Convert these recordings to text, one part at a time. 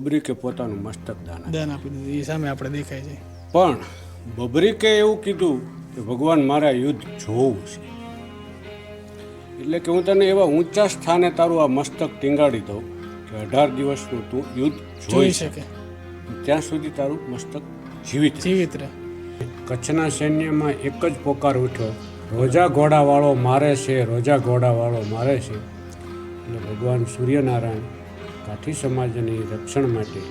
બબરીકે પોતાનું મસ્તક દાન આપી દીધું. એ સામે આપણે દેખાય છે. પણ બબરીકે એવું કીધું કે ભગવાન મારા યુદ્ધ જોવું છે, એટલે કે હું તને એવા ઊંચા સ્થાને તારું આ મસ્તક ટીંગાડી દઉં કે 18 દિવસનું તું યુદ્ધ જોઈ શકે, ત્યાં સુધી તારું મસ્તક જીવિત રહે. કચ્છના સૈન્યમાં એક જ પોકાર ઉઠ્યો, રોજા ઘોડાવાળો મારે છે, રોજા ઘોડાવાળો મારે છે. એટલે ભગવાન સૂર્યનારાયણ કાઠી સમાજની રક્ષણ માટે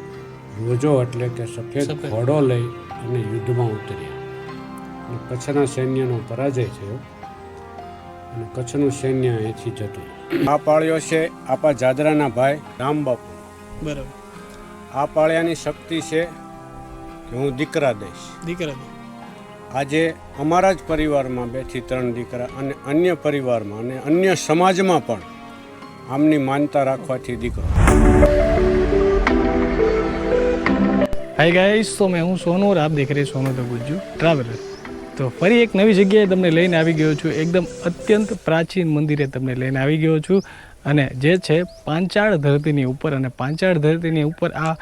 રોજો એટલે કે સફેદ ઘોડો લઈ અને યુદ્ધમાં ઉતર્યા. અને કચ્છના સૈન્યનો પરાજય થયો અને કચ્છનું સૈન્ય અહીંથી જતું. આ પાળ્યો છે આપા જાદરાના ભાઈ રામબાપુ. બરાબર. આ પાળિયાની શક્તિ છે કે હું દીકરા દઈશ. આજે અમારા જ પરિવારમાં 2 થી 3 દીકરા અને અન્ય પરિવારમાં અને અન્ય સમાજમાં પણ આમની માનતા રાખવાથી દીકરો. हाय गाइस, तो मैं हूँ सोनू और आप देख रहे हैं सोनू द गुज्जू ट्रैवलर. तो फरी एक नवी जगह તમને લઈને આવી ગયો છું. એકદમ અત્યંત પ્રાચીન મંદિરે તમને લઈને આવી ગયો છું અને જે છે પાંચાળ ધરતીની ઉપર, અને પાંચાળ ધરતીની ઉપર આ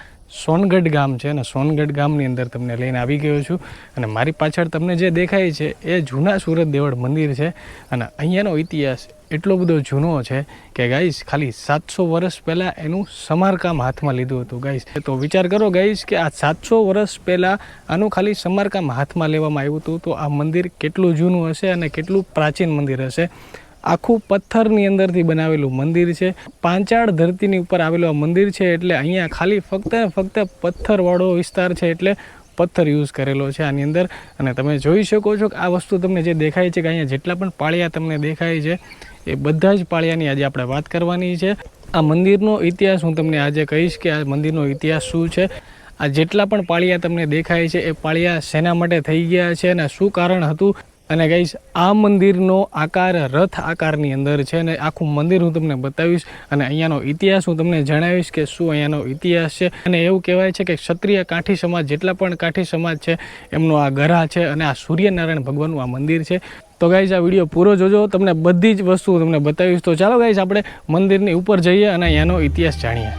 સોનગઢ ગામ છે અને સોનગઢ ગામની અંદર તમને લઈને આવી ગયો છું. અને મારી પાછળ તમને જે દેખાય છે એ જૂના સુરત દેવળ મંદિર છે. અને અહીંયાનો ઇતિહાસ એટલો બધો જૂનો છે કે ગાઈસ ખાલી 700 વર્ષ પહેલાં એનું સમારકામ હાથમાં લીધું હતું ગાઈસ. તો વિચાર કરો ગાઈસ કે આ 700 વર્ષ પહેલાં આનું ખાલી સમારકામ હાથમાં લેવામાં આવ્યું હતું. તો આ મંદિર કેટલું જૂનું હશે અને કેટલું પ્રાચીન મંદિર હશે. આખું પથ્થરની અંદરથી બનાવેલું મંદિર છે. પાંચાળ ધરતીની ઉપર આવેલું આ મંદિર છે. એટલે અહીંયા ખાલી ફક્ત પથ્થરવાળો વિસ્તાર છે, એટલે પથ્થર યુઝ કરેલો છે આની અંદર. અને તમે જોઈ શકો છો કે આ વસ્તુ તમને જે દેખાય છે કે અહીંયા જેટલા પણ પાળિયા તમને દેખાય છે એ બધા જ પાળિયાની આજે આપણે વાત કરવાની છે. આ મંદિરનો ઇતિહાસ હું તમને આજે કહીશ કે આ મંદિરનો ઇતિહાસ શું છે. આ જેટલા પણ પાળિયા તમને દેખાય છે એ પાળિયા શેના માટે થઈ ગયા છે અને શું કારણ હતું. અને ગાઈસ આ મંદિરનો આકાર રથ આકારની અંદર છે અને આખું મંદિર હું તમને બતાવીશ અને અહીંયાનો ઇતિહાસ હું તમને જણાવીશ કે શું અહીંયાનો ઇતિહાસ છે. અને એવું કહેવાય છે કે ક્ષત્રિય કાઠી સમાજ જેટલા પણ કાઠી સમાજ છે એમનો આ ગરા છે અને આ સૂર્યનારાયણ ભગવાનનું આ મંદિર છે. તો ગાઈસ આ વિડીયો પૂરો જોજો, તમને બધી જ વસ્તુ તમને બતાવીશ. તો ચાલો ગાઈસ આપણે મંદિરની ઉપર જઈએ અને અહીંયાનો ઇતિહાસ જાણીએ.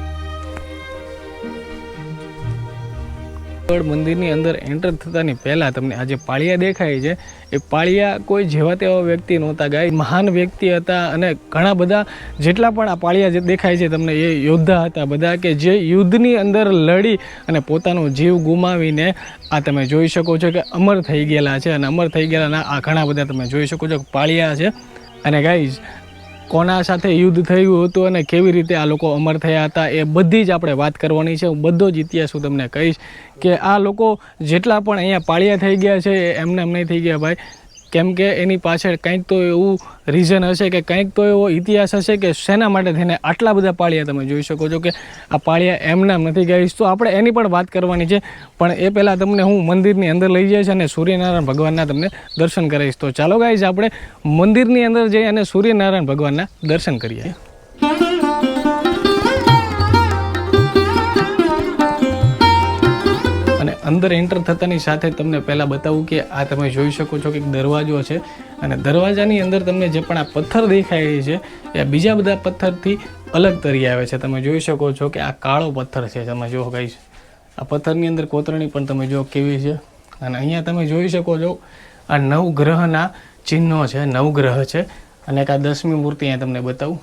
મંદિરની અંદર એન્ટર થતાની પહેલાં તમને આ જે પાળિયા દેખાય છે એ પાળિયા કોઈ જેવા તેવા વ્યક્તિ નહોતા ગાય, મહાન વ્યક્તિ હતા. અને ઘણા બધા જેટલા પણ આ પાળિયા જે દેખાય છે તમને એ યોદ્ધા હતા બધા, કે જે યુદ્ધની અંદર લડી અને પોતાનો જીવ ગુમાવીને આ તમે જોઈ શકો છો કે અમર થઈ ગયેલા છે. અને અમર થઈ ગયેલા આ ઘણા બધા તમે જોઈ શકો છો પાળિયા છે. અને ગાઈઝ કોના સાથે યુદ્ધ થયું હતું અને કેવી રીતે આ લોકો અમર થયા હતા એ બધી જ આપણે વાત કરવાની છે. હું બધો જ ઇતિહાસ હું તમને કહીશ કે આ લોકો જેટલા પણ અહીંયા પાળિયા થઈ ગયા છે એમને એમ નહીં થઈ ગયા ભાઈ, કેમ કે એની પાછળ કંઈક તો એવું રીઝન હશે કે કંઈક તો એવો ઇતિહાસ હશે કે શેના માટે થઈને આટલા બધા પાળિયા તમે જોઈ શકો છો કે આ પાળિયા એમના નથી ગાઈશ. તો આપણે એની પણ વાત કરવાની છે, પણ એ પહેલાં તમને હું મંદિરની અંદર લઈ જઈશ અને સૂર્યનારાયણ ભગવાનના તમને દર્શન કરાવીશ. તો ચાલો ગાઈશ આપણે મંદિરની અંદર જઈ અને સૂર્યનારાયણ ભગવાનના દર્શન કરીએ. અંદર એન્ટર થતાની સાથે તમને પહેલાં બતાવું કે આ તમે જોઈ શકો છો કે એક દરવાજો છે અને દરવાજાની અંદર તમને જે પણ આ પથ્થર દેખાય છે એ બીજા બધા પથ્થરથી અલગ તરી આવે છે. તમે જોઈ શકો છો કે આ કાળો પથ્થર છે. તમે જો ગાઈસ આ પથ્થરની અંદર કોતરણી પણ તમે જો કેવી છે. અને અહીંયા તમે જોઈ શકો છો આ નવગ્રહના ચિહ્નો છે, નવગ્રહ છે. અને એક આ 10મી મૂર્તિ અહીંયા તમને બતાવું.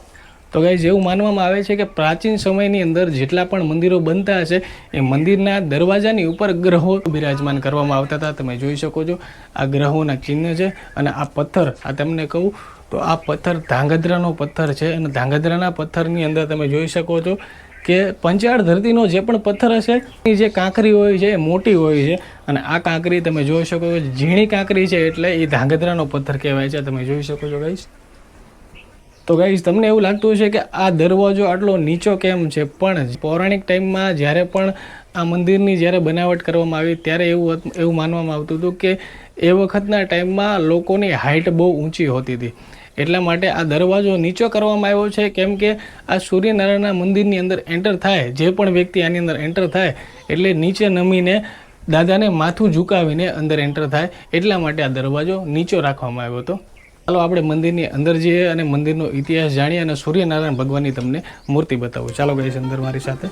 તો ગાઈઝ એવું માનવામાં આવે છે કે પ્રાચીન સમયની અંદર જેટલા પણ મંદિરો બનતા હશે એ મંદિરના દરવાજાની ઉપર ગ્રહો બિરાજમાન કરવામાં આવતા હતા. તમે જોઈ શકો છો આ ગ્રહોના ચિહ્ન છે. અને આ પથ્થર આ તમને કહું તો આ પથ્થર ધાંગધ્રાનો પથ્થર છે. અને ધાંગધ્રાના પથ્થરની અંદર તમે જોઈ શકો છો કે પંચાળ ધરતીનો જે પણ પથ્થર હશે એ જે કાંકરી હોય છે એ મોટી હોય છે. અને આ કાંકરી તમે જોઈ શકો છો ઝીણી કાંકરી છે એટલે એ ધાંગધ્રાનો પથ્થર કહેવાય છે. તમે જોઈ શકો છો ગાઈઝ. તો ગાઈઝ તમને એવું લાગતું હશે કે આ દરવાજો આટલો નીચો કેમ છે, પણ પૌરાણિક ટાઈમમાં જ્યારે પણ આ મંદિરની જ્યારે બનાવટ કરવામાં આવી ત્યારે એવું માનવામાં આવતું હતું કે એ વખતના ટાઈમમાં લોકોની હાઇટ બહુ ઊંચી હોતી હતી, એટલા માટે આ દરવાજો નીચો કરવામાં આવ્યો છે. કેમ કે આ સૂર્યનારાયણના મંદિરની અંદર એન્ટર થાય જે પણ વ્યક્તિ આની અંદર એન્ટર થાય એટલે નીચે નમીને દાદાને માથું ઝુકાવીને અંદર એન્ટર થાય, એટલા માટે આ દરવાજો નીચો રાખવામાં આવ્યો હતો. ચાલો આપણે મંદિરની અંદર જઈએ અને મંદિરનો ઇતિહાસ જાણીએ અને સૂર્યનારાયણ ભગવાનની તમને મૂર્તિ બતાવું. ચાલો ગાઈસ અંદર મારી સાથે.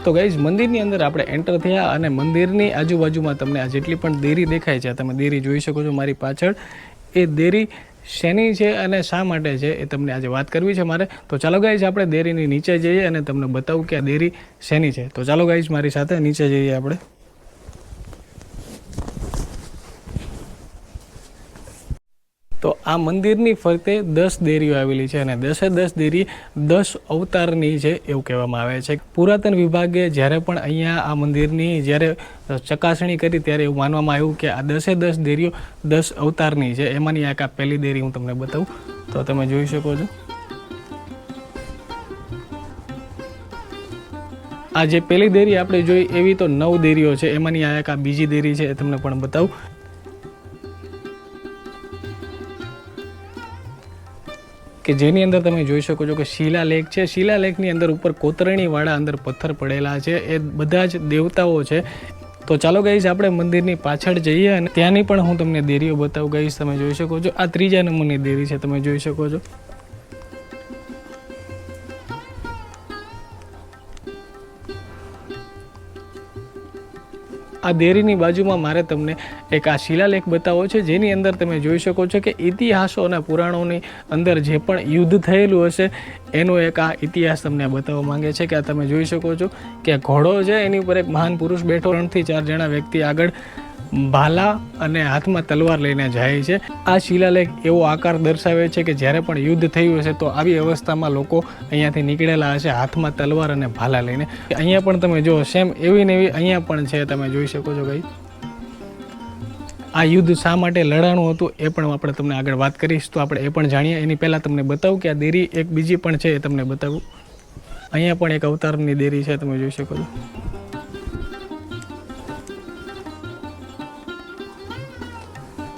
તો ગાઈઝ મંદિરની અંદર આપણે એન્ટર થયા અને મંદિરની આજુબાજુમાં તમને આ જેટલી પણ દેરી દેખાય છે, તમે દેરી જોઈ શકો છો મારી પાછળ, એ દેરી શેની છે અને શા માટે છે એ તમને આજે વાત કરવી છે મારે. તો ચાલો ગાઈઝ આપણે દેરીની નીચે જઈએ અને તમને બતાવું કે આ દેરી શેની છે. તો ચાલો ગાઈઝ મારી સાથે નીચે જઈએ આપણે. તો આ મંદિરની ફરતે 10 દેરીઓ આવેલી છે અને 10 દેરી 10 અવતારની છે એવું કહેવામાં આવે છે. પુરાતન વિભાગે જ્યારે પણ અહીંયા આ મંદિરની જ્યારે ચકાસણી કરી ત્યારે એવું માનવામાં આવ્યું કે આ 10 દેરીઓ 10 અવતારની છે. એમાંની આ પહેલી દેરી હું તમને બતાવું તો તમે જોઈ શકો છો. આ જે પહેલી દેરી આપણે જોઈ એવી તો 9 દેરીઓ છે. એમાંની આ બીજી દેરી છે એ તમને પણ બતાવું. કે જેની અંદર તમે જોઈ શકો છો કે શિલાલેખ છે. શિલાલેખની અંદર ઉપર કોતરણીવાળા અંદર પથ્થર પડેલા છે, એ બધા જ દેવતાઓ છે. તો ચાલો ગાઈઝ આપણે મંદિરની પાછળ જઈએ અને ત્યાંની પણ હું તમને દેરીઓ બતાવું. ગાઈઝ તમે જોઈ શકો છો આ 3જા નંબરની દેરી છે, તમે જોઈ શકો છો. આ દેરીની બાજુમાં મારે તમને એક આ શિલાલેખ બતાવો છે, જેની અંદર તમે જોઈ શકો છો કે ઇતિહાસો અને પુરાણોની અંદર જે પણ યુદ્ધ થયેલું હશે એનો એક આ ઇતિહાસ તમને બતાવવા માંગે છે. કે આ તમે જોઈ શકો છો કે ઘોડો છે, એની ઉપર એક મહાન પુરુષ બેઠો, 3 થી 4 જણા વ્યક્તિ આગળ ભાલા અને હાથમાં તલવાર લઈને જાય છે. આ શિલાલેખ એવો આકાર દર્શાવે છે કે જ્યારે પણ યુદ્ધ થયું હશે તો આવી અવસ્થામાં લોકો અહીંયાથી નીકળેલા હશે હાથમાં તલવાર અને ભાલા લઈને. અહીંયા પણ તમે જો સેમ એવી ને એવી અહીંયા પણ છે, તમે જોઈ શકો છો ભાઈ. આ યુદ્ધ શા માટે લડાણું હતું એ પણ આપણે તમને આગળ વાત કરીશ, તો આપણે એ પણ જાણીએ. એની પહેલાં તમને બતાવું કે આ દેરી એક બીજી પણ છે, એ તમને બતાવું. અહીંયા પણ એક અવતારની દેરી છે, તમે જોઈ શકો છો.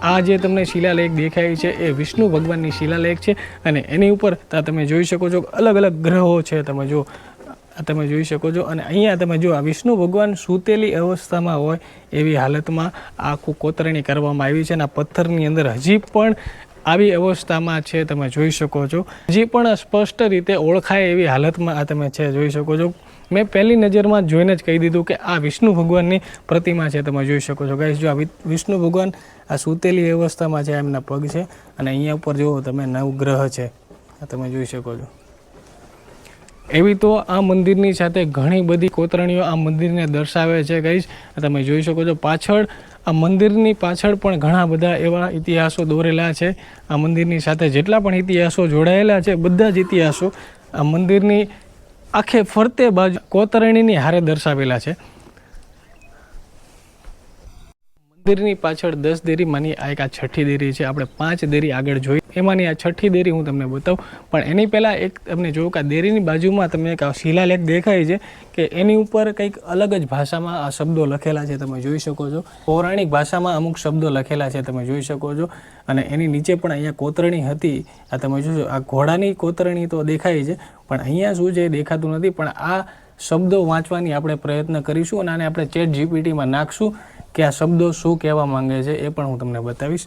આ જે તમને શિલાલેખ દેખાય છે એ વિષ્ણુ ભગવાનની શિલાલેખ છે અને એની ઉપર તમે જોઈ શકો છો અલગ અલગ ગ્રહો છે, તમે જોઈ શકો છો. અને અહીંયા તમે જો આ વિષ્ણુ ભગવાન સૂતેલી અવસ્થામાં હોય એવી હાલતમાં આખું કોતરણી કરવામાં આવી છે અને આ પથ્થરની અંદર હજી પણ આવી અવસ્થામાં છે, તમે જોઈ શકો છો. હજી પણ સ્પષ્ટ રીતે ઓળખાય એવી હાલતમાં આ તમે છે જોઈ શકો છો. મેં પહેલી નજરમાં જોઈને જ કહી દીધું કે આ વિષ્ણુ ભગવાનની પ્રતિમા છે, તમે જોઈ શકો છો. ગાઈસ જો આ વિષ્ણુ ભગવાન આ સૂતેલી અવસ્થામાં છે, એમના પગ છે અને અહીંયા ઉપર જુઓ તમે નવગ્રહ છે, તમે જોઈ શકો છો. એવી તો આ મંદિરની સાથે ઘણી બધી કોતરણીઓ આ મંદિરને દર્શાવે છે. ગાઈસ તમે જોઈ શકો છો પાછળ આ મંદિરની પાછળ પણ ઘણા બધા એવા ઇતિહાસો દોરેલા છે. આ મંદિરની સાથે જેટલા પણ ઇતિહાસો જોડાયેલા છે બધા જ ઇતિહાસો આ મંદિરની આખે ફરતે બાજુ કોતરણીની હારે દર્શાવેલા છે. મંદિરની પાછળ 10 દેરીમાંની આ એક આ છઠ્ઠી દેરી છે. આપણે 5 દેરી આગળ જોઈ, એમાંની આ છઠ્ઠી દેરી હું તમને બતાવું. પણ એની પહેલાં એક તમને જોયું કે આ દેરીની બાજુમાં તમને એક શિલાલેખ દેખાય છે કે એની ઉપર કંઈક અલગ જ ભાષામાં આ શબ્દો લખેલા છે, તમે જોઈ શકો છો. પૌરાણિક ભાષામાં અમુક શબ્દો લખેલા છે, તમે જોઈ શકો છો. અને એની નીચે પણ અહીંયા કોતરણી હતી, આ તમે જોશો આ ઘોડાની કોતરણી તો દેખાય છે, પણ અહીંયા શું છે એ દેખાતું નથી. પણ આ શબ્દો વાંચવાની આપણે પ્રયત્ન કરીશું અને આને આપણે ચેટ જીપીટીમાં નાખશું કે આ શબ્દો શું કહેવા માંગે છે એ પણ હું તમને બતાવીશ.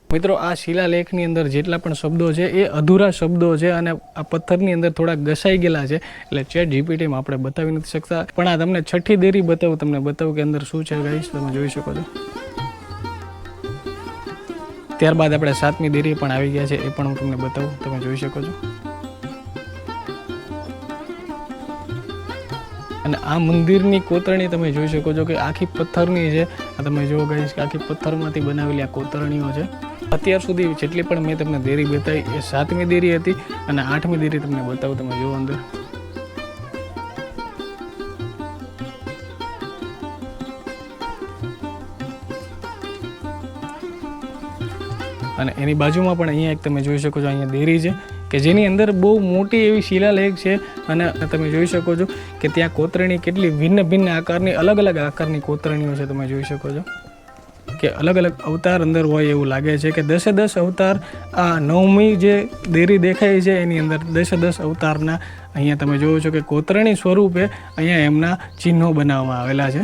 મિત્રો આ શિલાલેખની અંદર જેટલા પણ શબ્દો છે એ અધૂરા શબ્દો છે અને આ પથ્થરની અંદર થોડા ઘસાઈ ગયેલા છે, એટલે ચેટ જીપીટીમાં આપણે બતાવી નથી શકતા. પણ આ તમને છઠ્ઠી દેરી બતાવું, તમને બતાવું કે અંદર શું છે ગાઈસ, તમે જોઈ શકો છો. ત્યારબાદ આપણે 7મી દેરી પણ આવી ગયા છે, એ પણ હું તમને બતાવું, તમે જોઈ શકો છો. અને આ મંદિરની કોતરણી તમે જોઈ શકો છો કે આખી પથ્થરની છે. આ તમે જુઓ ગાઈસ કે આખી પથ્થરમાંથી બનાવેલી આ કોતરણીઓ છે. અત્યાર સુધી જેટલી પણ મેં તમને દેરી બતાવી એ 7મી દેરી હતી અને 8મી દેરી તમને બતાવું, તમે જુઓ અંદર. અને એની બાજુમાં પણ અહીંયા એક તમે જોઈ શકો છો અહીંયા દેરી છે કે જેની અંદર બહુ મોટી એવી શિલાલેખ છે. અને તમે જોઈ શકો છો કે ત્યાં કોતરણી કેટલી ભિન્ન ભિન્ન આકારની અલગ અલગ આકારની કોતરણીઓ છે, તમે જોઈ શકો છો કે અલગ અલગ અવતાર અંદર હોય એવું લાગે છે કે 10 અવતાર આ 9મી જે દેરી દેખાય છે એની અંદર 10 અવતારના અહીંયા તમે જોવો છો કે કોતરણી સ્વરૂપે અહીંયા એમના ચિહ્નો બનાવવામાં આવેલા છે.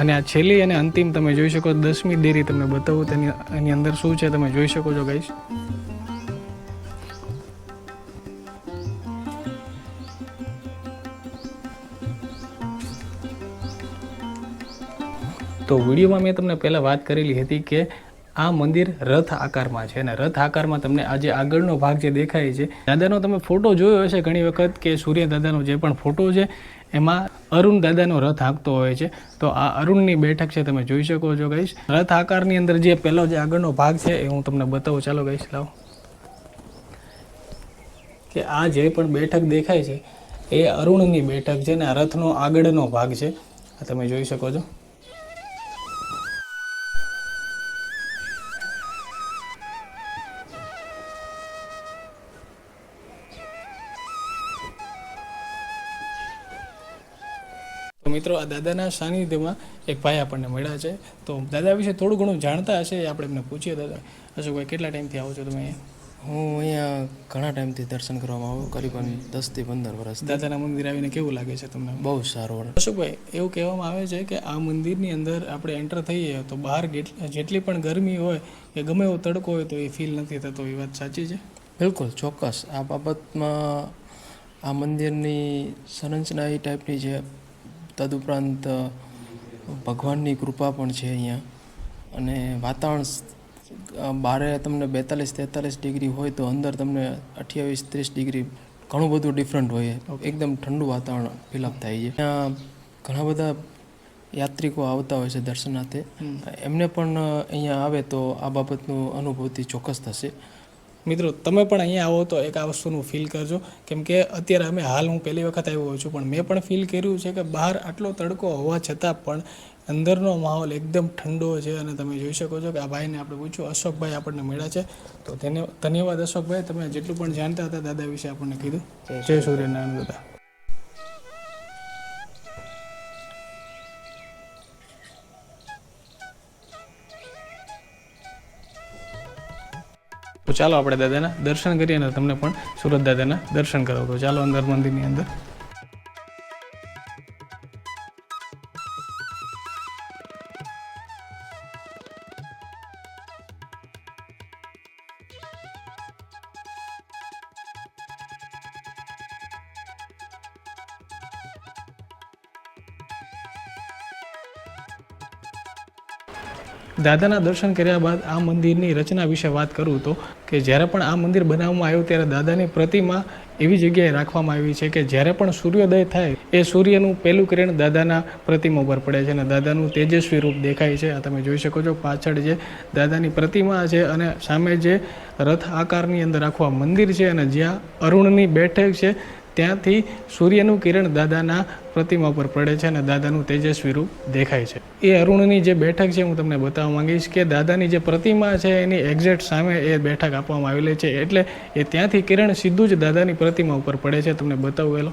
અને આ છેલ્લી અને અંતિમ તમે જોઈ શકો 10મી દેરી તમને બતાવું એની અંદર શું છે તમે જોઈ શકો છો ગાઈસ. તો વિડીયોમાં મેં તમને પહેલાં વાત કરેલી હતી કે આ મંદિર રથ આકારમાં છે અને રથ આકારમાં તમને આ જે આગળનો ભાગ જે દેખાય છે દાદાનો તમે ફોટો જોયો હશે ઘણી વખત કે સૂર્ય દાદાનો જે પણ ફોટો છે એમાં અરુણ દાદાનો રથ હાંકતો હોય છે. તો આ અરુણની બેઠક છે તમે જોઈ શકો છો ગાઈસ. રથ આકારની અંદર જે પહેલો જે આગળનો ભાગ છે એ હું તમને બતાવું. ચાલો ગાઈસ લાવો કે આ જે પણ બેઠક દેખાય છે એ અરુણની બેઠક છે ને આ રથનો આગળનો ભાગ છે આ તમે જોઈ શકો છો. તો મિત્રો આ દાદાના સાનિધ્યમાં એક ભાઈ આપણને મળ્યા છે. તો દાદા વિશે થોડું ઘણું જાણતા હશે એ આપણે એમને પૂછીએ. દાદા અશોકભાઈ કેટલા ટાઈમથી આવો છો તમે? હું અહીંયા ઘણા ટાઈમથી દર્શન કરવામાં આવું, કરીબન 10 થી 15 વર્ષ. દાદાના મંદિર આવીને કેવું લાગે છે તમને? બહુ સારું. અશોકભાઈ એવું કહેવામાં આવે છે કે આ મંદિરની અંદર આપણે એન્ટર થઈએ તો બહાર જેટલી પણ ગરમી હોય કે ગમે એવો તડકો હોય તો એ ફીલ નથી થતો. એ વાત સાચી છે? બિલકુલ ચોક્કસ. આ બાબતમાં આ મંદિરની સંરચના એ ટાઈપની છે. તદુપરાંત ભગવાનની કૃપા પણ છે અહીંયા. અને વાતાવરણ બારે તમને 42-43 ડિગ્રી હોય તો અંદર તમને 28-30 ડિગ્રી ઘણું બધું ડિફરન્ટ હોય. એકદમ ઠંડુ વાતાવરણ ફિલઅપ થાય છે. ત્યાં ઘણા બધા યાત્રિકો આવતા હોય છે દર્શનાર્થે. એમને પણ અહીંયા આવે તો આ બાબતનું અનુભૂતિ ચોક્કસ થશે. મિત્રો તમે પણ અહીંયા આવો તો એક આ વસ્તુનું ફીલ કરજો. કેમ કે અત્યારે હું પહેલી વખત આવ્યો છું પણ મેં પણ ફીલ કર્યું છે કે બહાર આટલો તડકો હોવા છતાં પણ અંદરનો માહોલ એકદમ ઠંડો છે. અને તમે જોઈ શકો છો કે આ ભાઈને આપણે પૂછ્યું, અશોકભાઈ આપણને મળ્યા છે. તો તેને ધન્યવાદ અશોકભાઈ, તમે જેટલું પણ જાણતા હતા દાદા વિશે આપણને કીધું. જય સૂર્યનારાયણ દાદા. તો ચાલો આપણે દાદાના દર્શન કરીએ અને તમને પણ સુરત દાદાના દર્શન કરાવો. તો ચાલો અંદર મંદિરની અંદર. દાદાના દર્શન કર્યા બાદ આ મંદિરની રચના વિશે વાત કરું તો કે જ્યારે પણ આ મંદિર બનાવવામાં આવ્યું ત્યારે દાદાની પ્રતિમા એવી જગ્યાએ રાખવામાં આવી છે કે જ્યારે પણ સૂર્યોદય થાય એ સૂર્યનું પહેલું કિરણ દાદાના પ્રતિમા ઉપર પડે છે અને દાદાનું તેજસ્વી રૂપ દેખાય છે. આ તમે જોઈ શકો છો પાછળ જે દાદાની પ્રતિમા છે અને સામે જે રથ આકારની અંદર આખું આ મંદિર છે અને જ્યાં અરુણની બેઠક છે ત્યાંથી સૂર્યનું કિરણ દાદાના પ્રતિમા પર પડે છે અને દાદાનું તેજસ્વી રૂપ દેખાય છે. એ અરુણની જે બેઠક છે હું તમને બતાવવા માંગીશ કે દાદાની જે પ્રતિમા છે એની એક્ઝેક્ટ સામે એ બેઠક આપવામાં આવેલી છે. એટલે એ ત્યાંથી કિરણ સીધું જ દાદાની પ્રતિમા ઉપર પડે છે. તમને બતાવું એલો.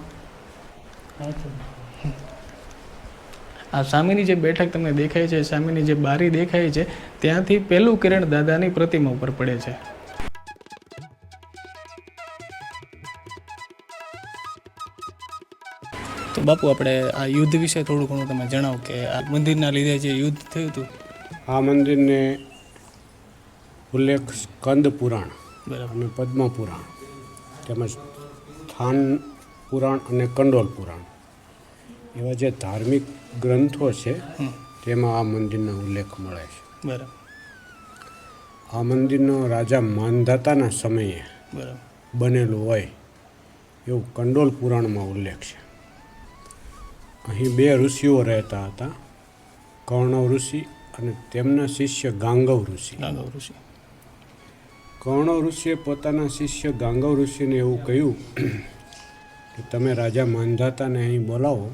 આ સામેની જે બેઠક તમને દેખાય છે, સામેની જે બારી દેખાય છે ત્યાંથી પહેલું કિરણ દાદાની પ્રતિમા ઉપર પડે છે. તો બાપુ આપણે આ યુદ્ધ વિશે થોડું ઘણું તમે જણાવો કે આ મંદિરના લીધે જે યુદ્ધ થયું હતું. આ મંદિરને ઉલ્લેખ સ્કંદ પુરાણ બરાબર અને પદ્મ પુરાણ તેમજ સ્થાન પુરાણ અને કંડોલ પુરાણ એવા જે ધાર્મિક ગ્રંથો છે તેમાં આ મંદિરનો ઉલ્લેખ મળે છે. બરાબર. આ મંદિરનો રાજા માનધાતાના સમયે બરાબર બનેલું હોય એવું કંડોલ પુરાણમાં ઉલ્લેખ છે. અહીં 2 ઋષિઓ રહેતા હતા, કર્ણવ ઋષિ અને તેમના શિષ્ય ગાંગવ ઋષિ. કર્ણવ ઋષિએ પોતાના શિષ્ય ગાંગવ ઋષિને એવું કહ્યું કે તમે રાજા માનધાતાને અહીં બોલાવો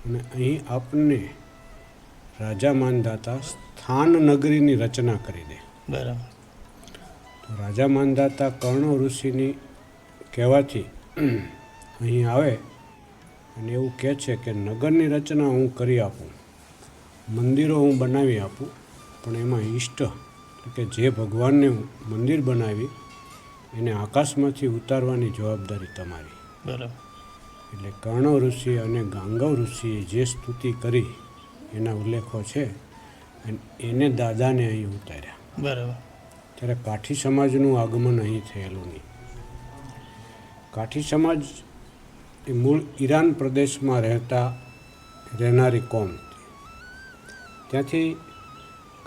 અને અહીં આપણને રાજા માનધાતા સ્થાન નગરીની રચના કરી દે. બરાબર. તો રાજા માનધાતા કર્ણવ ઋષિની કહેવાથી અહીં આવે અને એવું કહે છે કે નગરની રચના હું કરી આપું, મંદિરો હું બનાવી આપું, પણ એમાં ઈષ્ટ કે જે ભગવાનને મંદિર બનાવી એને આકાશમાંથી ઉતારવાની જવાબદારી તમારી. બરાબર. એટલે કર્ણવ ઋષિ અને ગાંગવ ઋષિએ જે સ્તુતિ કરી એના ઉલ્લેખો છે અને એને દાદાને અહીં ઉતાર્યા. બરાબર. ત્યારે કાઠી સમાજનું આગમન અહીં થયેલું નહીં. કાઠી સમાજ એ મૂળ ઈરાન પ્રદેશમાં રહેનારી કોમ હતી. ત્યાંથી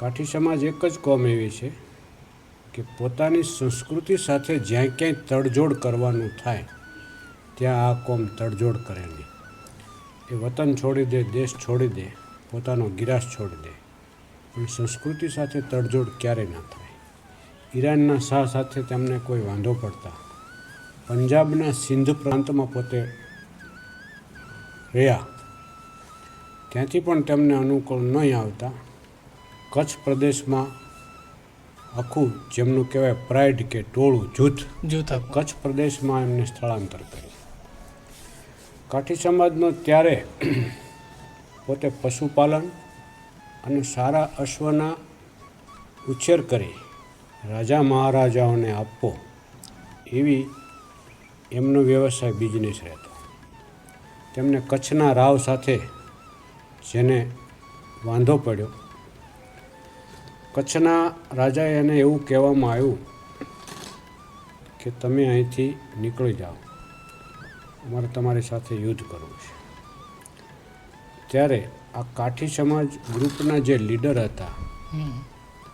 કાઠી સમાજ એક જ કોમ એવી છે કે પોતાની સંસ્કૃતિ સાથે જ્યાં ક્યાંય તડજોડ કરવાનું થાય ત્યાં આ કોમ તડજોડ કરે નહીં. એ વતન છોડી દે, દેશ છોડી દે, પોતાનો ગિરાસ છોડી દે, પણ સંસ્કૃતિ સાથે તડજોડ ક્યારેય ના થાય. ઈરાનના શાહ સાથે તેમને કોઈ વાંધો પડતા પંજાબના સિંધ પ્રાંતમાં પોતે રહ્યા, ત્યાંથી પણ તેમને અનુકૂળ નહીં આવતા કચ્છ પ્રદેશમાં આખું જેમનું કહેવાય પ્રાઇડ કે ટોળું જૂથ કચ્છ પ્રદેશમાં એમને સ્થળાંતર કર્યું. કાઠી સમાજનો ત્યારે પોતે પશુપાલન અને સારા અશ્વના ઉછેર કરી રાજા મહારાજાઓને આપવો એવી એમનો વ્યવસાય બિઝનેસ રહેતો. તેમને કચ્છના રાવ સાથે જેને વાંધો પડ્યો, કચ્છના રાજાએ એને એવું કહેવામાં આવ્યું કે તમે અહીંથી નીકળી જાઓ, અમારે તમારી સાથે યુદ્ધ કરવું છે. ત્યારે આ કાઠી સમાજ ગ્રુપના જે લીડર હતા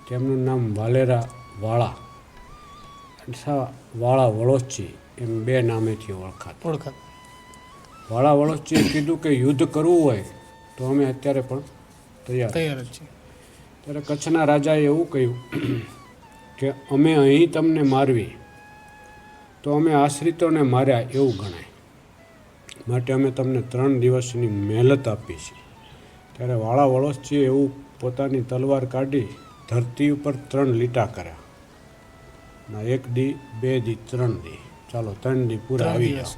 તેમનું નામ વાલેરા વાળા અથવા વાળા વળોચી એમ બે નામેથી ઓળખાતા. વાળા વળોચીએ કીધું કે યુદ્ધ કરવું હોય તો અમે અત્યારે પણ તૈયાર જ છીએ. ત્યારે કચ્છના રાજાએ એવું કહ્યું કે અમે અહીં તમને મારવી તો અમે આશ્રિતોને માર્યા એવું ગણાય, માટે અમે તમને 3 દિવસની મહેલત આપી છે. ત્યારે વાળા વળોચીએ એવું પોતાની તલવાર કાઢી ધરતી ઉપર 3 લીટા કર્યા. 1 દી, 2 દી, 3 દી, ચાલો 3 દી પૂરા આવી જાઓ.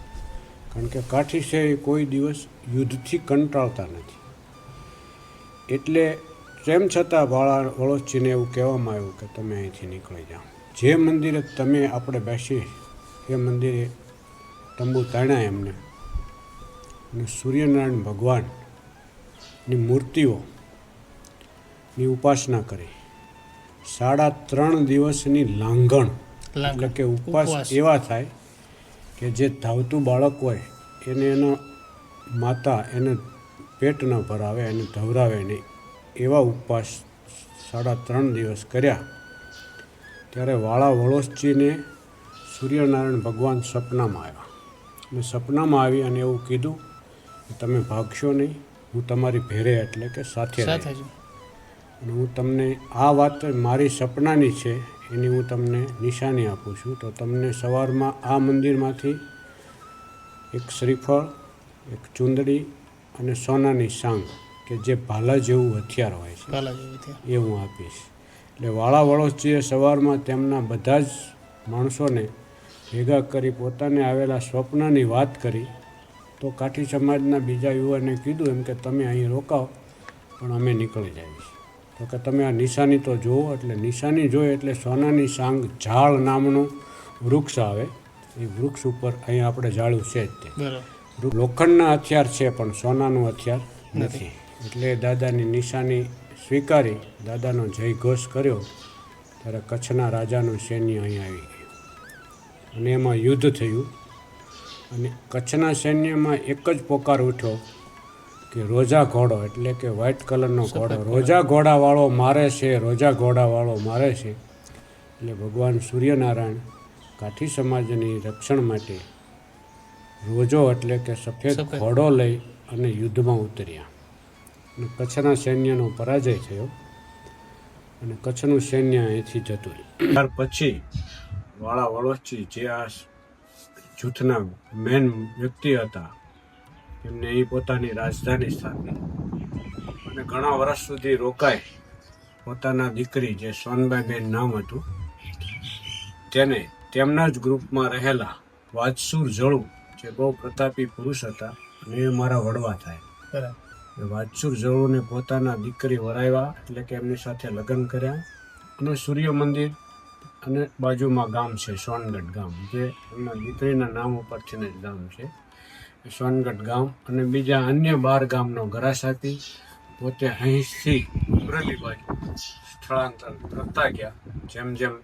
કારણ કે કાઠી છે એ કોઈ દિવસ યુદ્ધથી કંટાળતા નથી. એટલે તેમ છતાં વાળા વળોચીને એવું કહેવામાં આવ્યું કે તમે અહીંથી નીકળી જાઓ. જે મંદિરે તમે આપણે બેસી એ મંદિરે તંબુ તાણ્યા એમને, અને સૂર્યનારાયણ ભગવાનની મૂર્તિઓની ઉપાસના કરી. 3.5 દિવસની લાંઘણ એટલે કે ઉપવાસ એવા થાય કે જે ધાવતું બાળક હોય એને એના માતા એને પેટ ન ભરાવે, એને ધવરાવે નહીં, એવા ઉપવાસ 3.5 દિવસ કર્યા. ત્યારે વાળા વળોચીને સૂર્યનારાયણ ભગવાન સપનામાં આવ્યા. અને સપનામાં આવી અને એવું કીધું કે તમે ભાગશો નહીં, હું તમારી ભેરે એટલે કે સાથે રહીશ. અને હું તમને આ વાત મારી સપનાની છે એની હું તમને નિશાની આપું છું. તો તમને સવારમાં આ મંદિરમાંથી એક શ્રીફળ, એક ચૂંદડી અને સોનાની સાંગ કે જે ભાલા જેવું હથિયાર હોય છે એ હું આપીશ. એટલે વાળા વળોચીએ સવારમાં તેમના બધા જ માણસોને ભેગા કરી પોતાને આવેલા સ્વપ્નની વાત કરી. તો કાઠી સમાજના બીજા યુવાને કીધું એમ કે તમે અહીં રોકાઓ પણ અમે નીકળી જઈશ. તો કે તમે આ નિશાની તો જુઓ. એટલે નિશાની જોઈએ એટલે સોનાની સાંગ ઝાડ નામનું વૃક્ષ આવે, એ વૃક્ષ ઉપર અહીં આપણે ઝાડું છે જ તે લોખંડના હથિયાર છે પણ સોનાનું હથિયાર નથી. એટલે દાદાની નિશાની સ્વીકારી દાદાનો જય ઘોષ કર્યો. ત્યારે કચ્છના રાજાનું સૈન્ય અહીં આવી ગયું અને એમાં યુદ્ધ થયું. અને કચ્છના સૈન્યમાં એક જ પોકાર ઉઠ્યો કે રોજા ઘોડો એટલે કે વ્હાઇટ કલરનો ઘોડો, રોજા ઘોડાવાળો મારે છે, રોજા ઘોડાવાળો મારે છે. એટલે ભગવાન સૂર્યનારાયણ કાઠી સમાજની રક્ષણ માટે રોજો એટલે કે સફેદ ઘોડો લઈ અને યુદ્ધમાં ઉતર્યા. અને કચ્છના સૈન્યનો પરાજય થયો અને કચ્છનું સૈન્ય અહીંથી જતું રહ્યું. ત્યાર પછી વાળા વળોચી જે આ જૂથના મેન વ્યક્તિ હતા એમને અહીં પોતાની રાજધાની સ્થાપી અને ઘણા વર્ષ સુધી રોકાઈ. પોતાના દીકરી જે સોનબાઈબેન નામ હતું તેને તેમના જ ગ્રુપમાં રહેલા વાજસુર જળુ જે બહુ પ્રતાપી પુરુષ હતા અને એ મારા વડવા થાય. વાજસુર જળુને પોતાના દીકરી વરાવ્યા એટલે કે એમની સાથે લગ્ન કર્યા. અને સૂર્ય મંદિર અને બાજુમાં ગામ છે સોનગઢ ગામ, જે એમના દીકરીના નામ ઉપરથી જ ગામ છે સોનગઢ ગામ. અને બીજા અન્ય 12 ગામનો ગરાસ આપી પોતે અહીંથી અમરેલી બાજુ સ્થળાંતર કરતા ગયા. જેમ જેમ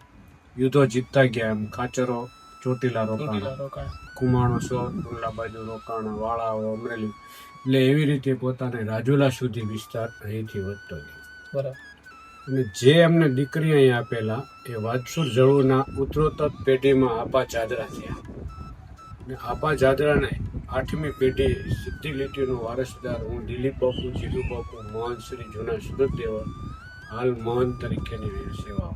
યુદ્ધો જીતતા ગયા એમ ખાચરો ચોટીલા રોકાણા, કુમાણો સોરલા બાજુ રોકાણા, વાળાઓ અમરેલી, એટલે એવી રીતે પોતાને રાજુલા સુધી વિસ્તાર અહીંથી વધતો ગયો. બરાબર. અને જે એમને દીકરી અહીં આપેલા એ વાદસુર જળુના ઉત્તરોત્તર પેઢીમાં આપા જાદરા થયા. અને આપા જાદરાને 8મી પેઢી સીધી લીટીનો વારસદાર હું દિલીપ બાપુ, જીલુ બાપુ, મોહન શ્રી જૂના સુરદેવ હાલ મોહન તરીકેની સેવા.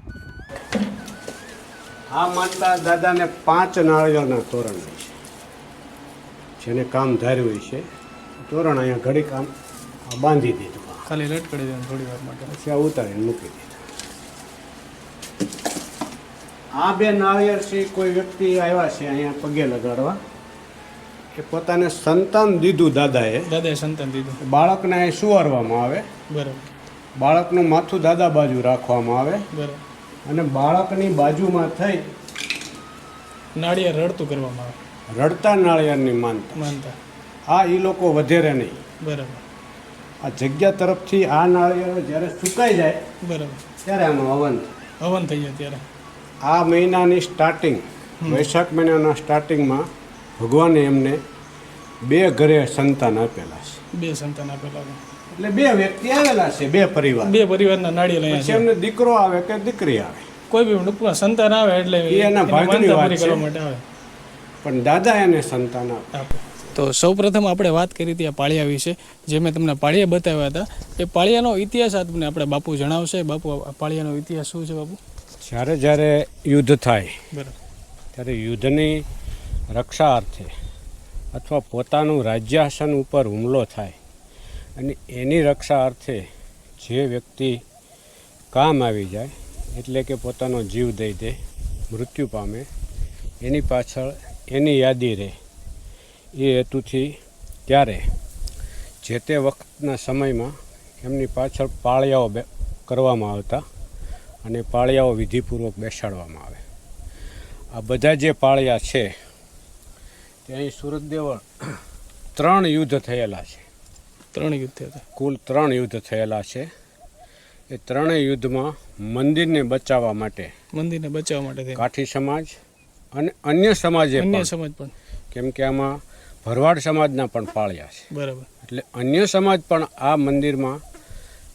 આ માતા દાદાને 5 નાળિયેરના તોરણ હોય છે. જેને કામ ધાર્યું હોય છે તોરણ અહીંયા ઘડી કામ બાંધી દીધું, ખાલી લટકડી દેવાનું થોડી વાર માટે, પછી આ ઉતારીને મૂકી દીધું. આ 2 નાળિયેર છે કોઈ વ્યક્તિ આવ્યા છે અહીંયા પગે લગાડવા કે પોતાને સંતાન દીધું દાદાએ સંતાન દીધું. બાળકને અહીં સુવારવામાં આવે, બરાબર. બાળકનું માથું દાદા બાજુ રાખવામાં આવે બરાબર. અને બાળકની બાજુમાં થઈ નાળિયેર રડતું કરવામાં આવે, રડતા નાળિયેરની માનતા. આ એ લોકો વધેરે નહીં. બરાબર. આ જગ્યા તરફથી આ નાળિયેર જ્યારે સુકાઈ જાય બરાબર ત્યારે આનું હવન થઈ જાય ત્યારે આ મહિનાની સ્ટાર્ટિંગ, વૈશાખ મહિનાના સ્ટાર્ટિંગમાં ભગવાને એમને 2 ઘરે સંતાન આપેલા છે. 2 સંતાન આપેલા છે. એટલે 2 વ્યક્તિ આવેલા છે, 2 પરિવાર. 2 પરિવારના નાળિયેર અહીંયા પછી એમને દીકરો આવે કે દીકરી આવે, કોઈ બી ટૂંકમાં સંતાન આવે એટલે એના ભાગની વાત છે. કરવા માટે આવે, પણ દાદા એને સંતાન આપે. તો સૌપ્રથમ આપણે વાત કરી હતી આ પાળિયા વિશે, જે મેં તમને પાળિયા બતાવ્યા હતા. એ પાળિયાનો ઇતિહાસ તમને આપણે બાપુ જણાવશે. બાપુ, આ પાળિયાનો ઇતિહાસ શું છે બાપુ? જ્યારે યુદ્ધ થાય બરાબર, ત્યારે યુદ્ધની રક્ષા અર્થે અથવા પોતાનું રાજ્યાસન ઉપર હુમલો થાય અને એની રક્ષા અર્થે જે વ્યક્તિ કામ આવી જાય, એટલે કે પોતાનો જીવ દઈ દે, મૃત્યુ પામે, એની પાછળ એની યાદી રહે એ હેતુથી ત્યારે જે તે વખતના સમયમાં એમની પાછળ પાળિયાઓ કરવામાં આવતા અને પાળિયાઓ વિધિપૂર્વક બેસાડવામાં આવે. આ બધા જે પાળિયા છે તે અહીં સુરતદેવળ 3 યુદ્ધ થયેલા છે. 3 યુદ્ધ થયા હતા. કુલ 3 યુદ્ધ થયેલા છે. એ 3 યુદ્ધમાં મંદિરને બચાવવા માટે કાઠી સમાજ અને અન્ય સમાજે પણ, કેમ કે આમાં ભરવાડ સમાજના પણ પાળિયા છે. બરાબર. એટલે અન્ય સમાજ પણ આ મંદિરમાં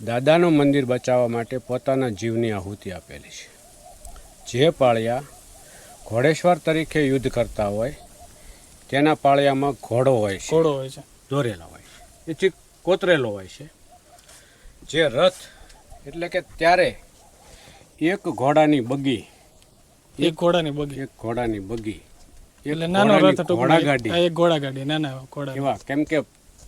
દાદાનું મંદિર બચાવવા માટે પોતાના જીવની આહુતિ આપેલી છે. જે પાળિયા ઘોડેશ્વર તરીકે યુદ્ધ કરતા હોય તેના પાળિયામાં ઘોડો હોય છે, દોરેલા હોય છે, એથી કોતરેલો હોય છે. જે રથ એટલે કે ત્યારે એક ઘોડાની બગી એટલે નાનો રથ, ઘોડાગાડી નાના ઘોડા એવા, કેમ કે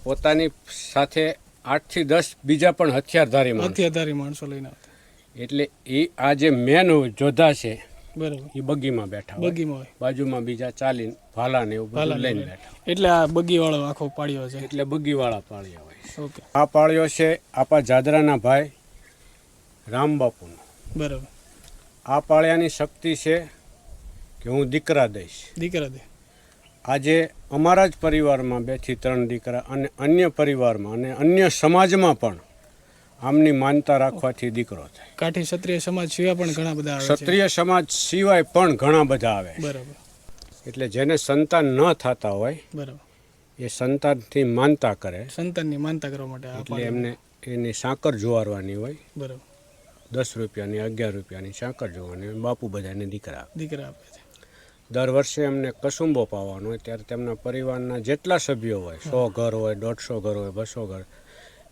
પોતાની સાથે 8 થી 10 બીજા પણ હથિયારધારી માણસો લઈને આવતા. એટલે એ આ જે મેન જોધા છે બરાબર, એ બગીમાં બેઠા હોય, બાજુમાં બીજા ચાલીને ભાલા ને એવું બધું લઈને બેઠા. એટલે આ બગી વાળો આખો પાળ્યો છે, એટલે બગી વાળા પાળ્યા હોય. ઓકે. આ પાળ્યો છે આપા જાદરાના ભાઈ રામબાપુનો. બરાબર. આ પાળિયાની શક્તિ છે કે હું દીકરા દઈશ. આજે અમારા જ પરિવારમાં 2 થી 3 દીકરા અને અન્ય પરિવારમાં અને અન્ય સમાજમાં પણ આમની માનતા રાખવાથી દીકરો થાય. કાઠી ક્ષત્રિય સમાજ સિવાય પણ ઘણા બધા આવે છે. ક્ષત્રિય સમાજ સિવાય પણ ઘણા બધા આવે. બરાબર. એટલે જેને સંતાન ન થતા હોય, બરાબર, એ સંતાનથી માનતા કરે, સંતાનની માનતા કરવા માટે એટલે એમને એની સાકર જોવારવાની હોય. બરાબર. 10 રૂપિયાની 11 રૂપિયાની સાકર જોવાની હોય. બાપુ બધાને દીકરા આપે છે. દર વર્ષે એમને કસુંબો પાવાનો હોય. ત્યારે તેમના પરિવારના જેટલા સભ્યો હોય, 100 ઘર હોય, 150 ઘર હોય, 200 ઘર,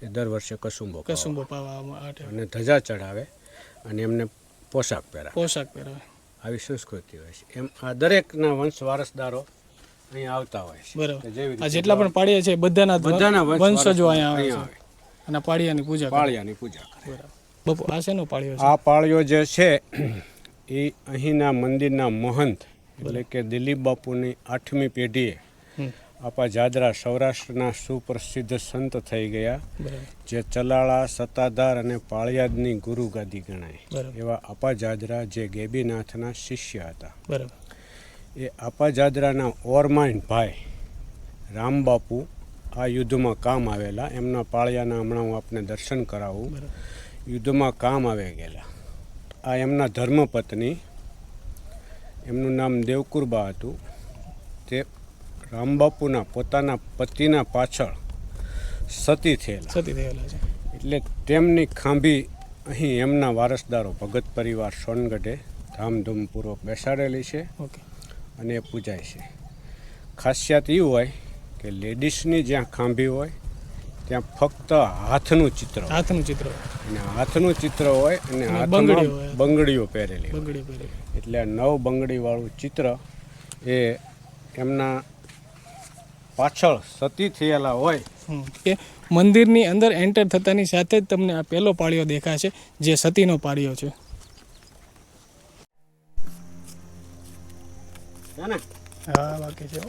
એ દર વર્ષે કસુંબો પાવામાં અને ધજા ચડાવે અને એમને પોશાક પહેરાવે. આવી સંસ્કૃતિ હોય છે. એમ આ દરેકના વંશ વારસદારો અહીંયા આવતા હોય છે. બરાબર. જેટલા પણ પાળિયા છે બધાના વંશજો અહીંયા આવે અને પાળિયાની પૂજા કરે. બાપુ, આ શેનો પાળિયો છે? આ પાળિયો જે છે એ અહીંના મંદિરના મહંત એટલે કે દિલીપ બાપુની 8મી પેઢીએ આપા જાદરા સૌરાષ્ટ્રના સુપ્રસિદ્ધ સંત થઈ ગયા, જે ચલાળા, સત્તાધાર અને પાળિયાદની ગુરુગાદી ગણાય એવા આપા જાદરા, જે ગેબીનાથના શિષ્ય હતા. એ આપા જાદરાના ઓરમાઈન ભાઈ રામબાપુ આ યુદ્ધમાં કામ આવેલા. એમના પાળિયાના હમણાં હું આપને દર્શન કરાવું. બરાબર. યુદ્ધમાં કામ આવી ગયેલા. આ એમના ધર્મપત્ની, એમનું નામ દેવકુરબા હતું. તે રામબાપુના પોતાના પતિના પાછળ સતી થયેલા. સતી થયેલા છે. એટલે તેમની ખાંભી અહીં એમના વારસદારો ભગત પરિવાર સોનગઢે ધામધૂમપૂર્વક બેસાડેલી છે ઓકે. અને એ પૂજાય છે. ખાસિયત એ હોય કે લેડીઝની જ્યાં ખાંભી હોય ત્યાં ફક્ત હાથનું ચિત્ર હોય. હાથનું ચિત્ર અને હાથનું ચિત્ર હોય અને અને હાથમાં બંગડીઓ હોય. બંગડીઓ પહેરેલી હોય. બંગડી પહેરેલી. એટલે આ 9 બંગડીવાળું ચિત્ર એ એમના પાછળ સતી થયેલા હોય. કે મંદિરની અંદર એન્ટર થતાની સાથે જ તમને આ પહેલો પાળિયો દેખાશે જે સતીનો પાળિયો છે. છે ને? હા બાકી છે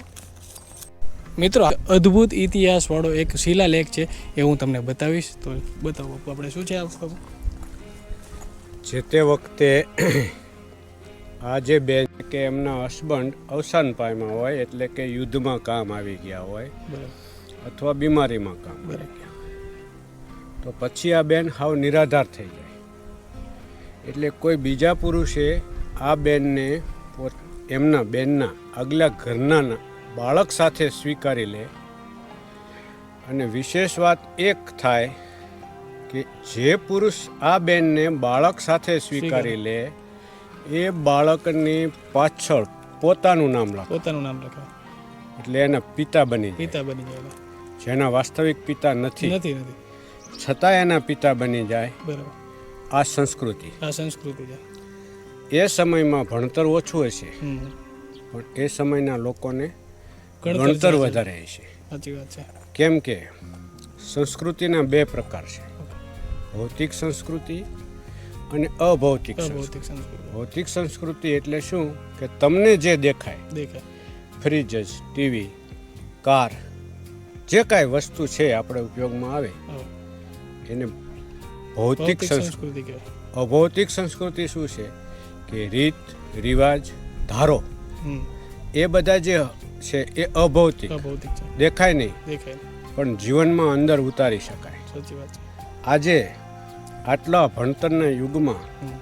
મિત્રો. અદ્ભુત ઇતિહાસવાળો એક શિલાલેખ છે એ હું તમને બતાવીશ. તો બતાવો આપણે શું છે આ? જે તે વખતે આ જે બેન કે એમના હસબન્ડ અવસાન પામ્યા હોય, એટલે કે યુદ્ધમાં કામ આવી ગયા હોય બરાબર. અથવા બીમારીમાં કામ આવી બરાબર. ગયા, તો પછી આ બેન હાવ નિરાધાર થઈ જાય. એટલે કોઈ બીજા પુરુષે આ બેનને એમના બેનના આગલા ઘરના બાળક સાથે સ્વીકારી લે. અને વિશેષ વાત એક થાય કે જે પુરુષ આ બેનને બાળક સાથે સ્વીકારી લે એ બાળકની પાછળ પોતાનું નામ લખે. પોતાનું નામ લખે એટલે એના પિતા બની જાય. પિતા બની જાય. જેના વાસ્તવિક પિતા નથી નથી નથી છતાં એના પિતા બની જાય. બરાબર. આ સંસ્કૃતિ. આ સંસ્કૃતિ છે. એ સમયમાં ભણતર ઓછું હશે, હમ. પણ એ સમયના લોકોને ગણતર ગણતર છે. વધારે હશે. સાચી વાત છે. કેમ કે સંસ્કૃતિના 2 પ્રકાર છે, ભૌતિક સંસ્કૃતિ અને અભૌતિક સંસ્કૃતિ. અભૌતિક સંસ્કૃતિ ભૌતિક સંસ્કૃતિ એટલે શું કે તમને જે દેખાય, દેખાય. ફ્રીજ, ટીવી, કાર, જે કાંઈ વસ્તુ છે આપણે ઉપયોગમાં આવે હા. એને ભૌતિક સંસ્કૃતિ. સંસ્કૃતિ કહેવાય. અભૌતિક સંસ્કૃતિ શું છે કે રીત રિવાજ ધારો હમ. એ બધા જે છે એ અભૌતિક, અભૌતિક છે. દેખાય નહીં દેખાય. પણ જીવનમાં અંદર ઉતારી શકાય. સાચી વાત છે. આજે આટલા ભણતરના યુગમાં હમ.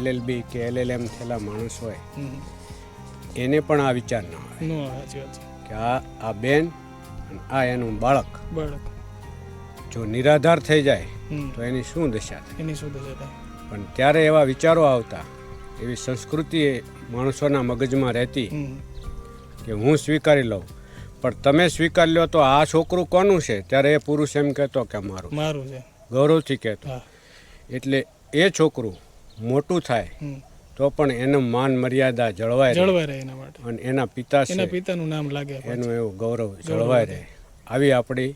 LLB કે LLM થયેલા માણસ હોય હમ. એને પણ આ વિચાર ન આવે નો સાચી વાત છે. કે આ બેન અને આ એનું બાળક બાળક જો નિરાધાર થઈ જાય હમ. તો એની શું દશા થાય. એની શું દશા થાય. પણ ત્યારે એવા વિચારો આવતા, એવી સંસ્કૃતિ માણસોના મગજમાં રહેતી હમ. કે હું સ્વીકારી લઉં, પણ તમે સ્વીકાર લો તો આ છોકરું કોનું છે, ત્યારે એ પુરુષ એમ કહેતો કે મારું, મારું છે. ગૌરવથી કહેતો. હા. એટલે એ છોકરું મોટું થાય હમ. તો પણ એનું માન મર્યાદા જળવાય રહે જળવાય રહે એના માટે. અને એના પિતા એના છે પિતાનું નામ લાગે. એનું એવું ગૌરવ જળવાય રહે. આવી આપણી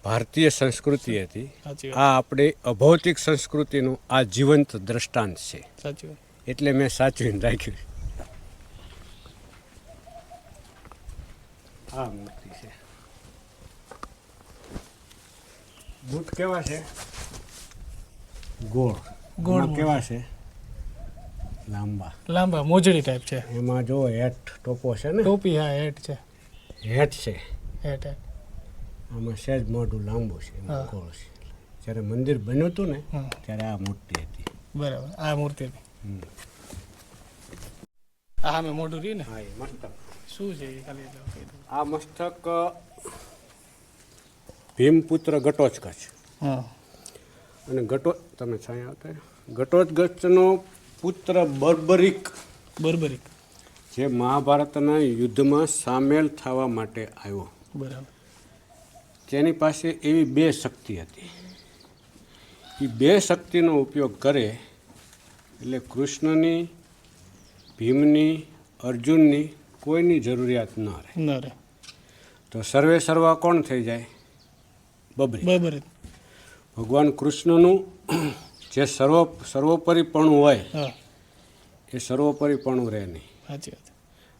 ભારતીય સંસ્કૃતિ હતી. સાચી વાત. આ આપણી અભૌતિક સંસ્કૃતિનું આ જીવંત દ્રષ્ટાંત છે. સાચી વાત. એટલે મેં સાચવીને રાખ્યું. આ મૂર્તિ છે. બૂટ કેવા છે? ગોળ. ગોળ એમાં કેવા છે? લાંબા. લાંબા મોજડી ટાઈપ છે. એમાં જો હેઠ ટોપો છે ને, ટોપી. હા હેટ છે. હેઠ છે. હેટ હેટ. આમાં સહેજ મોઢું લાંબુ છે, એમાં હા. ગોળ છે. જ્યારે મંદિર બન્યું હતું ને હા. ત્યારે આ મૂર્તિ હતી. બરાબર. આ મૂર્તિ હતી. હમ. આ મેં મોઢું રહ્યું ને. હા, એ મસ્તક. શું છે એ ખાલી એટલે કહી દઉં. આ મસ્તક ભીમપુત્ર ઘટોત્કચ. હા. અને તમે છાંય આવતા ઘટોત્કચનો પુત્ર બર્બરિક, બર્બરિક. જે મહાભારતના યુદ્ધમાં સામેલ થવા માટે આવ્યો, બરાબર. તેની પાસે એવી 2 શક્તિ હતી. એ 2 શક્તિનો ઉપયોગ કરે એટલે કૃષ્ણની, ભીમની, અર્જુનની કોઈની જરૂરિયાત ન રહે. ન રે. તો સર્વે સર્વા કોણ થઈ જાય? બબરી. બર્બરિક. ભગવાન કૃષ્ણનું જે સર્વોપરીપણું હોય હા. એ સર્વોપરીપણું રહે નહીં. સાચી વાત.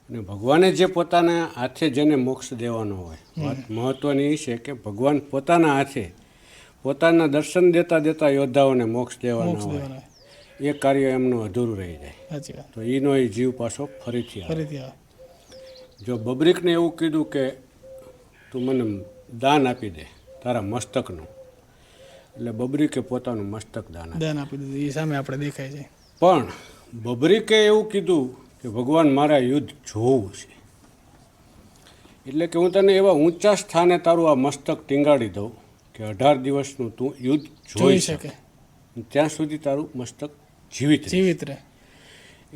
અને ભગવાને જે પોતાના હાથે જેને મોક્ષ દેવાનો હોય, વાત મહત્ત્વની એ છે કે ભગવાન પોતાના હાથે પોતાના દર્શન દેતા દેતા યોદ્ધાઓને મોક્ષ દેવાના મોક્ષ હોય, દેવાના. એ કાર્ય એમનું અધૂરું રહી જાય. સાચી વાત. તો એનો એ જીવ પાછો ફરીથી આવે. ફરીથી આવે. જો બબરીકને એવું કીધું કે તું મને દાન આપી દે તારા મસ્તકનું. એટલે બબરીકે પોતાનું મસ્તક દાન આપી દીધું. એ સામે આપણે દેખાય છે. પણ બબરીકે એવું કીધું કે ભગવાન મારા યુદ્ધ જોવું છે, એટલે કે હું તને એવા ઊંચા સ્થાને તારું આ મસ્તક ટીંગાડી દઉં કે 18 દિવસનું તું યુદ્ધ જોઈ શકે, ત્યાં સુધી તારું મસ્તક જીવિત રહે.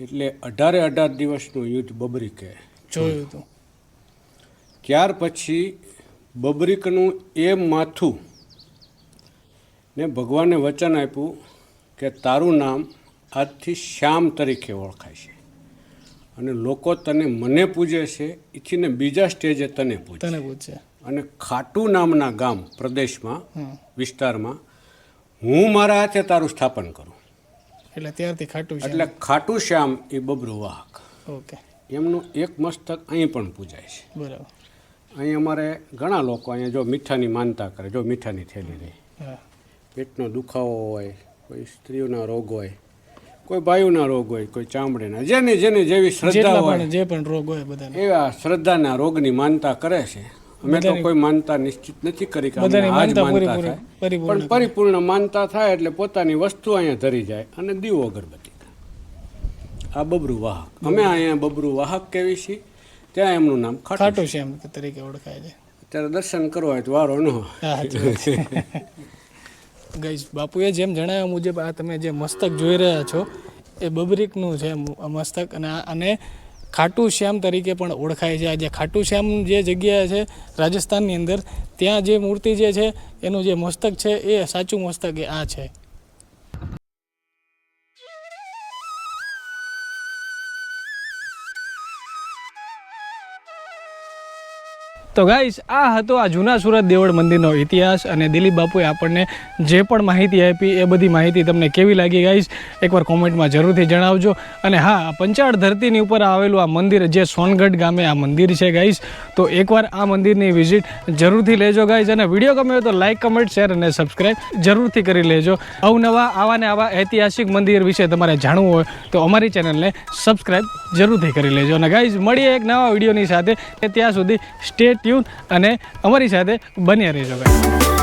એટલે 18 દિવસનું યુદ્ધ બબરીકે જોયું હતું. ત્યાર પછી બબરીકનું એ માથું ને ભગવાને વચન આપ્યું કે તારું નામ આજથી શ્યામ તરીકે ઓળખાય છે અને લોકો તને મને પૂજે છે, એથી ને બીજા સ્ટેજે તને પૂજે. અને ખાટુ નામના ગામ પ્રદેશમાં વિસ્તારમાં હું મારા હાથે તારું સ્થાપન કરું. એટલે ત્યારથી ખાટુ શ્યામ એ બબરુ વાહક. ઓકે. એમનું એક મસ્તક અહીં પણ પૂજાય છે. બરાબર. અહીં અમારે ઘણા લોકો અહીંયા જો મીઠાની માનતા કરે, જો મીઠાની થેલી રહી, પેટનો દુખાવો હોય, કોઈ સ્ત્રીઓના રોગ હોય, કોઈ ભાઈઓના રોગ હોય, કોઈ ચામડીના, જેને જેવી શ્રદ્ધા હોય, જે પણ રોગ હોય બધાને એવા શ્રદ્ધાના રોગની માનતા કરે છે. અમે તો કોઈ માનતા નિશ્ચિત નથી કરી કે આજ માનતા થાય, પણ પરિપૂર્ણ માનતા થાય એટલે પોતાની વસ્તુ અહીંયા ધરી જાય અને દીવો અગરબત્તી. આ બબરુ વાહક. અમે અહીંયા બબરુ વાહક કહેવી છીએ, ત્યાં એમનું નામ ખાટુ શ્યામ તરીકે ઓળખાય છે. અત્યારે દર્શન કરવા હોય તો વારો ન ગાઈસ, બાપુએ જેમ જણાવ્યા મુજબ આ તમે જે મસ્તક જોઈ રહ્યા છો એ બબરીકનું છે મસ્તક, અને આને ખાટુ શ્યામ તરીકે પણ ઓળખાય છે. આ જે ખાટુ શ્યામ જે જગ્યા છે રાજસ્થાનની અંદર, ત્યાં જે મૂર્તિ જે છે એનું જે મસ્તક છે એ સાચું મસ્તક એ આ છે. તો ગાઈસ, આ હતો આ જૂના સુરત દેવળ મંદિરનો ઇતિહાસ, અને દિલીપ બાપુએ આપણને જે પણ માહિતી આપી એ બધી માહિતી તમને કેવી લાગી ગાઈસ એકવાર કોમેન્ટમાં જરૂરથી જણાવજો. અને હા, પંચાળ ધરતીની ઉપર આવેલું આ મંદિર જે સોનગઢ ગામે આ મંદિર છે ગાઈસ, તો એકવાર આ મંદિરની વિઝિટ જરૂરથી લેજો ગાઈસ. અને વિડીયો ગમે તો લાઇક, કમેન્ટ, શેર અને સબસ્ક્રાઈબ જરૂરથી કરી લેજો. અવનવા આવા ને આવા ઐતિહાસિક મંદિર વિશે તમારે જાણવું હોય તો અમારી ચેનલને સબસ્ક્રાઈબ જરૂરથી કરી લેજો. અને ગાઈસ, મળીએ એક નવા વિડીયોની સાથે. ત્યાં સુધી સ્ટે ટ્યુન અને અમારી સાથે બન્યા રહેજો ગાઈસ.